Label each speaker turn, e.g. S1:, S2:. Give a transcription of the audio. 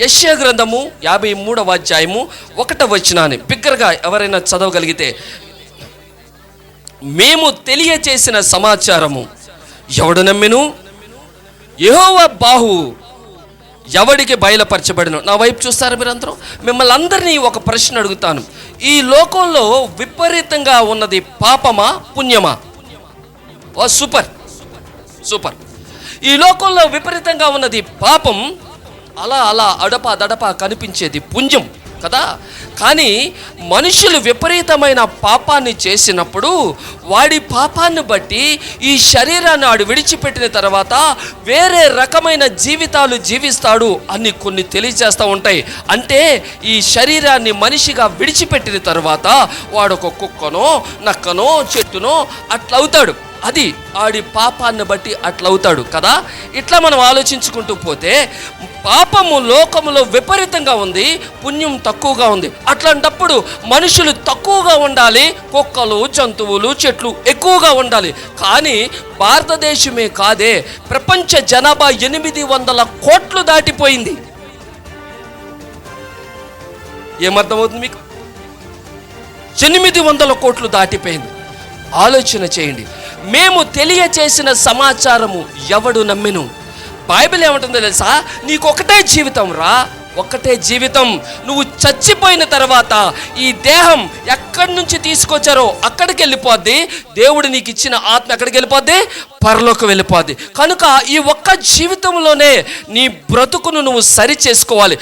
S1: యెషయా గ్రంథము 53వ అధ్యాయము 1వ వచనాన్ని బిగ్గరగా ఎవరైనా చదవగలిగితే, మేము తెలియచేసిన సమాచారము ఎవడు నమ్మెను, యెహోవా బాహువు ఎవడికి బయలుపరచబడను. నా వైపు చూస్తారా మీరందరూ? మిమ్మల్ని అందరినీ ఒక ప్రశ్న అడుగుతాను. ఈ లోకంలో విపరీతంగా ఉన్నది పాపమా పుణ్యమా? Super super. ఈ లోకంలో విపరీతంగా ఉన్నది పాపం, అలా అలా అడపా కనిపించేది పుణ్యం కదా. కానీ మనుషులు విపరీతమైన పాపాన్ని చేసినప్పుడు వాడి పాపాన్ని బట్టి ఈ శరీరాన్ని ఆడు విడిచిపెట్టిన తర్వాత వేరే రకమైన జీవితాలు జీవిస్తాడు అని కొన్ని తెలియజేస్తూ ఉంటాయి. అంటే ఈ శరీరాన్ని మనిషిగా విడిచిపెట్టిన తర్వాత వాడు ఒక కుక్కనో నక్కనో చెట్టునో అట్లవుతాడు. అది ఆడి పాపాన్ని బట్టి అట్లవుతాడు కదా. ఇట్లా మనం ఆలోచించుకుంటూ పోతే పాపము లోకములో విపరీతంగా ఉంది, పుణ్యం తక్కువగా ఉంది. అట్లాంటప్పుడు మనుషులు తక్కువగా ఉండాలి, కుక్కలు జంతువులు చెట్లు ఎక్కువగా ఉండాలి. కానీ భారతదేశమే కాదే, ప్రపంచ జనాభా 800 కోట్లు దాటిపోయింది. ఏమర్థమవుతుంది మీకు? 800 కోట్లు దాటిపోయింది. ఆలోచన చేయండి. మేము తెలియచేసిన సమాచారము ఎవడు నమ్మెను. బైబిల్ ఏమంటుందో తెలుసా? నీకు ఒకటే జీవితం రా, ఒక్కటే జీవితం. నువ్వు చచ్చిపోయిన తర్వాత ఈ దేహం ఎక్కడి నుంచి తీసుకొచ్చారో అక్కడికి వెళ్ళిపోద్ది. దేవుడు నీకు ఇచ్చిన ఆత్మ ఎక్కడికి వెళ్ళిపోద్ది? పరలోకి వెళ్ళిపోద్ది. కనుక ఈ ఒక్క జీవితంలోనే నీ బ్రతుకును నువ్వు సరి చేసుకోవాలి.